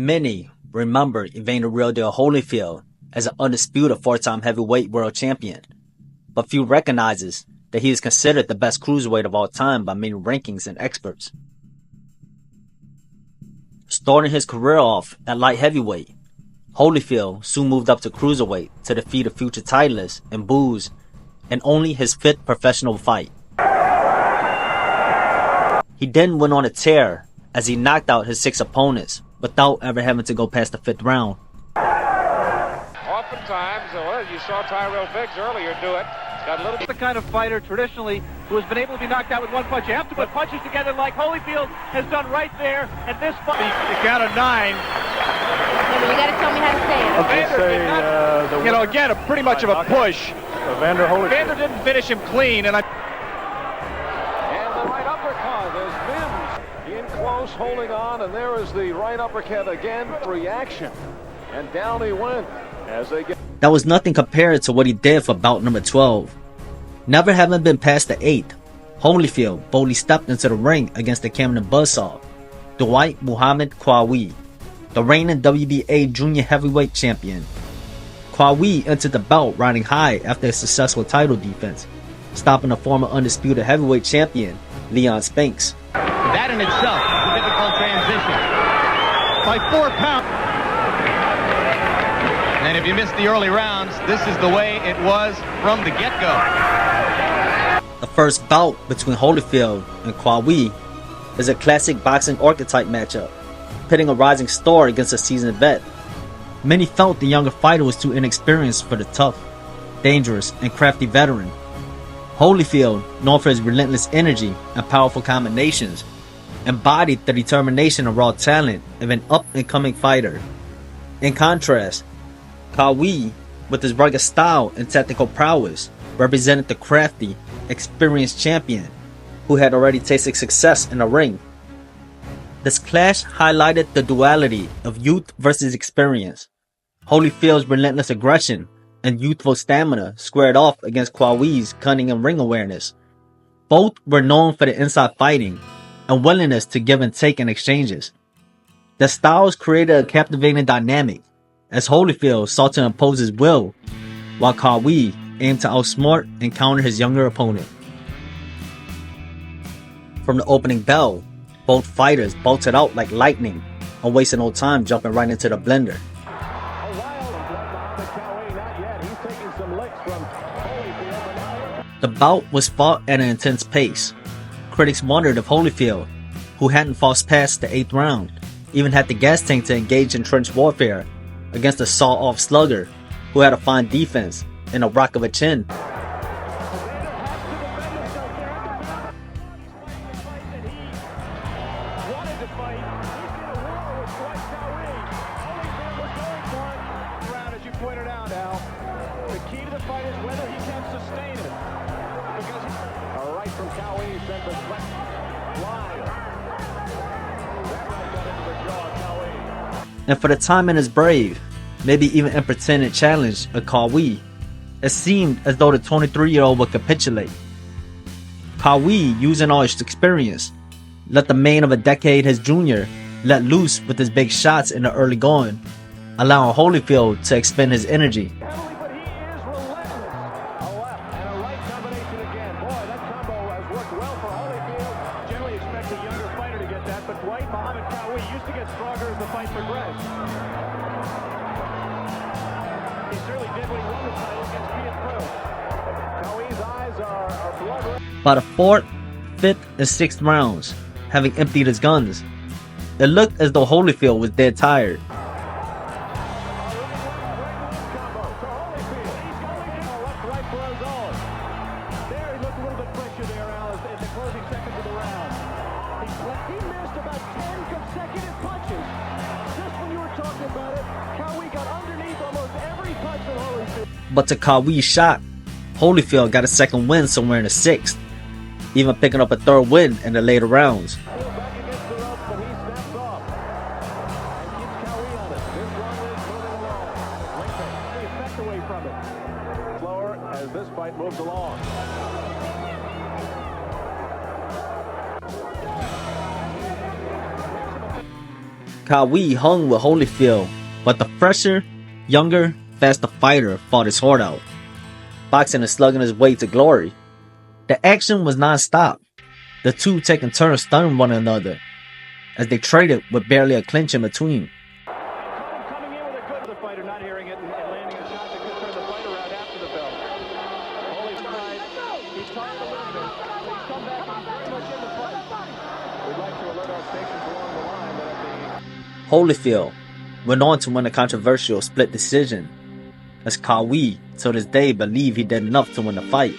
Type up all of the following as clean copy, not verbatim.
Many remember Evander Real Deal Holyfield as an undisputed 4-time heavyweight world champion, but few recognizes that he is considered the best cruiserweight of all time by many rankings and experts. Starting his career off at light heavyweight, Holyfield soon moved up to cruiserweight to defeat a future titleist and Booz in only his 5th professional fight. He then went on a tear as he knocked out his 6 opponents without ever having to go past the 5th round. Oftentimes, well, you saw Tyrell Biggs earlier do it. He's got a little bit the kind of fighter traditionally who has been able to be knocked out with one punch. You have to put punches together like Holyfield has done right there at this fight. The count of 9. You got to tell me how to say it. Again, pretty much of a push. Evander Holyfield. Evander didn't finish him clean, and the right uppercut as Mims in close, holding on, and there is the right uppercut again. Reaction, and down he went as they get. That was nothing compared to what he did for bout number 12. Never having been past the 8th, Holyfield boldly stepped into the ring against the Camden Buzzsaw, Dwight Muhammad Qawi, the reigning WBA junior heavyweight champion. Qawi entered the bout riding high after a successful title defense, stopping the former undisputed heavyweight champion, Leon Spinks. that in itself is a difficult transition. By 4 pounds. And if you missed the early rounds, this is the way it was from the get-go. The first bout between Holyfield and Qawi is a classic boxing archetype matchup, pitting a rising star against a seasoned vet. Many felt the younger fighter was too inexperienced for the tough, dangerous, and crafty veteran. Holyfield, known for his relentless energy and powerful combinations, embodied the determination and raw talent of an up-and-coming fighter. In contrast, Qawi, with his rugged style and tactical prowess, represented the crafty, experienced champion who had already tasted success in the ring. This clash highlighted the duality of youth versus experience. Holyfield's relentless aggression and youthful stamina squared off against Qawi's cunning and ring awareness. Both were known for the inside fighting and willingness to give and take in exchanges. The styles created a captivating dynamic as Holyfield sought to impose his will, while Qawi aimed to outsmart and counter his younger opponent. From the opening bell, both fighters bolted out like lightning and wasted no time jumping right into the blender. The bout was fought at an intense pace. Critics wondered if Holyfield, who hadn't fought past the 8th round, even had the gas tank to engage in trench warfare against a saw-off slugger who had a fine defense and a rock of a chin. And for the time in his brave, maybe even in pretended challenge of Qawi, it seemed as though the 23-year-old would capitulate. Qawi, using all his experience, let the man of a decade, his junior, let loose with his big shots in the early going, allowing Holyfield to expend his energy. By the 4th, 5th, and 6th rounds, having emptied his guns, it looked as though Holyfield was dead tired. But to Qawi's shot, Holyfield got a second win somewhere in the 6th, even picking up a 3rd win in the later rounds. Kawhi hung with Holyfield, but the fresher, younger, faster fighter fought his heart out, boxing and slugging his way to glory. The action was non-stop, the two taking turns stunning one another, as they traded with barely a clinch in between. Coming in with a good fighter, not hearing it and landing a shot that could turn the fight around after the bell. Holyfield, he's talked a little bit. He's come back and very much in the fight. We'd like to alert our stations along the line that Holyfield went on to win a controversial split decision, as Kawhi to this day believed he did enough to win the fight.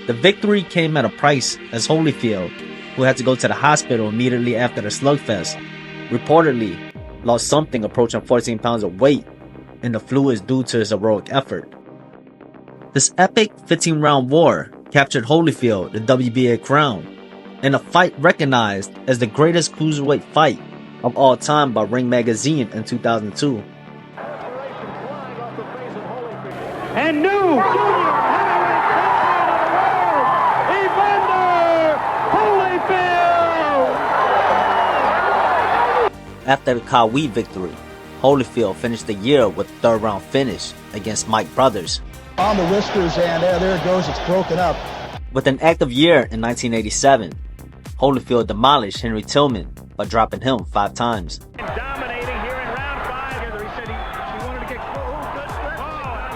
The victory came at a price, as Holyfield, who had to go to the hospital immediately after the slugfest, reportedly lost something approaching 14 pounds of weight in the fluids due to his heroic effort. This epic 15-round war captured Holyfield the WBA crown, in a fight recognized as the greatest cruiserweight fight of all time by Ring Magazine in 2002. and new junior heavyweight champion of the world, Evander Holyfield! After the Kawhi victory, Holyfield finished the year with a third-round finish against Mike Brothers. On the whiskers, and there it goes, it's broken up. With an active year in 1987, Holyfield demolished Henry Tillman by dropping him 5 times. Dominating here in round 5. He said he wanted to get good stretch.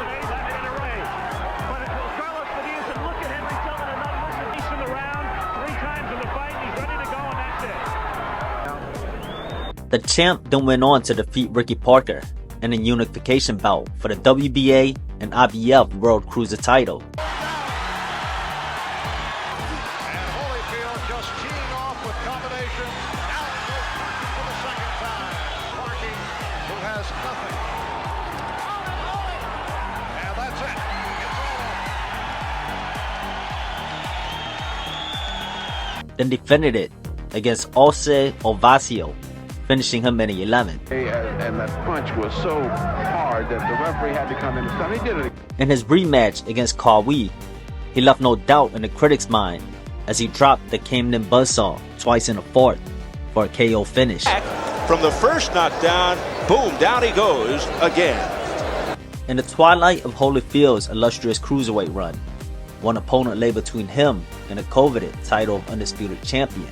He's having it away. But Carlos Padilla said, look at Henry Tillman and not listen. He's in the round 3 times in the fight. He's ready to go, and that's it. The champ then went on to defeat Ricky Parker in a unification bout for the WBA and IBF World Cruiser title. Then defended it against Usyk Ovasio, finishing him in the 11th. And that punch was so hard that the referee had to come in and stop. He did it. In his rematch against Kawhi, he left no doubt in the critics' mind as he dropped the Camden Buzzsaw twice in the 4th for a KO finish. From the first knockdown, boom, down he goes again. In the twilight of Holyfield's illustrious cruiserweight run, one opponent lay between him and the coveted title of Undisputed Champion.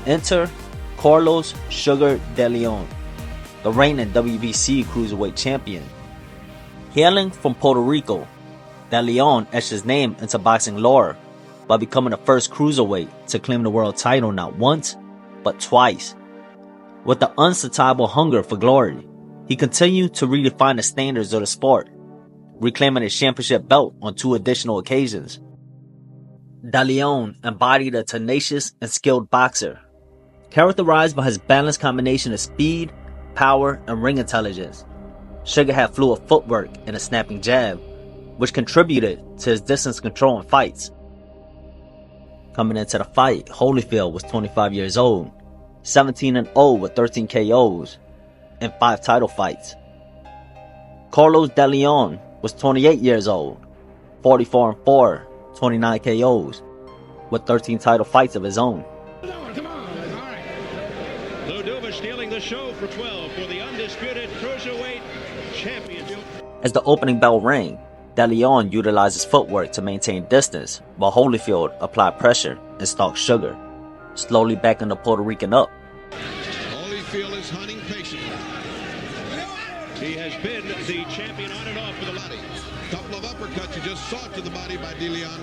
Enter Carlos Sugar De Leon, the reigning WBC Cruiserweight Champion. Hailing from Puerto Rico, De Leon etched his name into boxing lore by becoming the first cruiserweight to claim the world title not once, but twice. With the unsatiable hunger for glory, he continued to redefine the standards of the sport, reclaiming his championship belt on 2 additional occasions. De Leon embodied a tenacious and skilled boxer, characterized by his balanced combination of speed, power, and ring intelligence. Sugar had fluid footwork and a snapping jab, which contributed to his distance control in fights. Coming into the fight, Holyfield was 25 years old, 17-0 with 13 KOs and 5 title fights. Carlos De Leon was 28 years old, 44-4, 29 KOs, with 13 title fights of his own. Come on, all right. Lou Duva stealing the show for 12 for the Undisputed Cruiserweight Championship. As the opening bell rang, De Leon utilized his footwork to maintain distance, while Holyfield applied pressure and stalked Sugar, slowly backing the Puerto Rican up. Holyfield is hunting patiently. He has been the champion on and off for the body. Couple of uppercuts you just saw to the body by De Leon.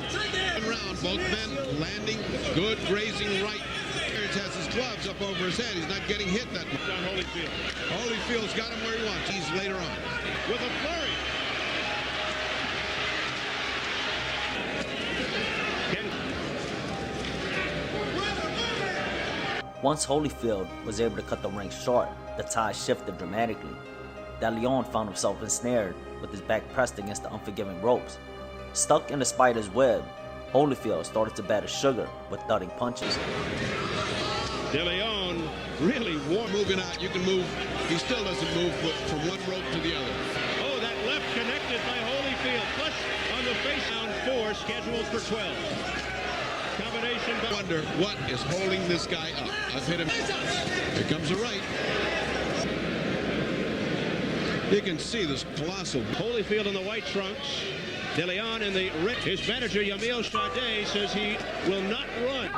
Round, both men landing good grazing right. Has his gloves up over his head. He's not getting hit that much on Holyfield. Holyfield's got him where he wants. He's later on with a flurry. Once Holyfield was able to cut the ring short, the tide shifted dramatically. De Leon found himself ensnared with his back pressed against the unforgiving ropes. Stuck in the spider's web, Holyfield started to batter Sugar with thudding punches. De Leon really warm moving out. You can move. He still doesn't move from one rope to the other. Oh, that left connected by Holyfield. Flush on the face. Round 4 scheduled for 12. Combination. Wonder what is holding this guy up. I've hit him. Here comes a right. You can see this colossal. Holyfield in the white trunks. De Leon in the red. His manager, Yamil Sade, says he will not run.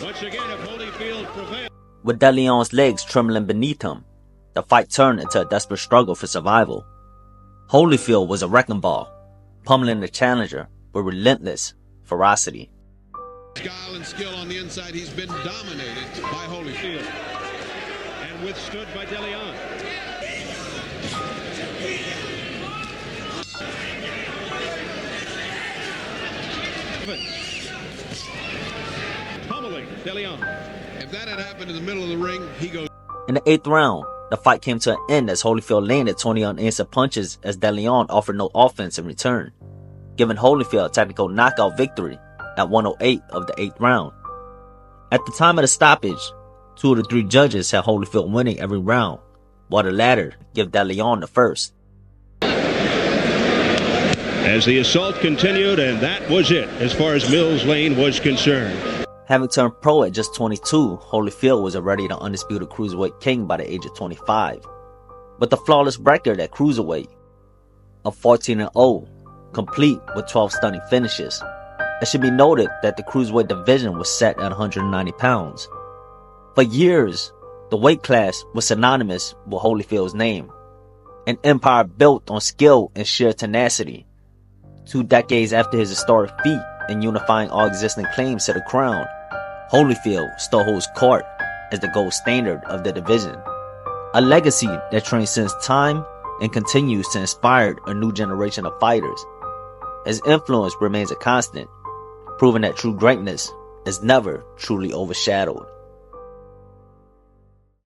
Once again, if Holyfield prevails. With De Leon's legs trembling beneath him, the fight turned into a desperate struggle for survival. Holyfield was a wrecking ball, pummeling the challenger with relentless ferocity. Style and skill on the inside, he's been dominated by Holyfield. And withstood by De Leon. Pummeling De Leon. If that had happened in the middle of the ring, he goes. In the 8th round, the fight came to an end as Holyfield landed 20 unanswered punches as De Leon offered no offense in return, giving Holyfield a technical knockout victory at 108 of the 8th round. At the time of the stoppage, 2 of the 3 judges had Holyfield winning every round, while the latter gave De Leon the first. As the assault continued, and that was it as far as Mills Lane was concerned. Having turned pro at just 22, Holyfield was already the undisputed Cruiserweight king by the age of 25. With a flawless record at Cruiserweight of 14-0, complete with 12 stunning finishes. It should be noted that the Cruiserweight division was set at 190 pounds. For years, the weight class was synonymous with Holyfield's name, an empire built on skill and sheer tenacity. 2 decades after his historic feat in unifying all existing claims to the crown, Holyfield still holds court as the gold standard of the division, a legacy that transcends time and continues to inspire a new generation of fighters. His influence remains a constant, proving that true greatness is never truly overshadowed.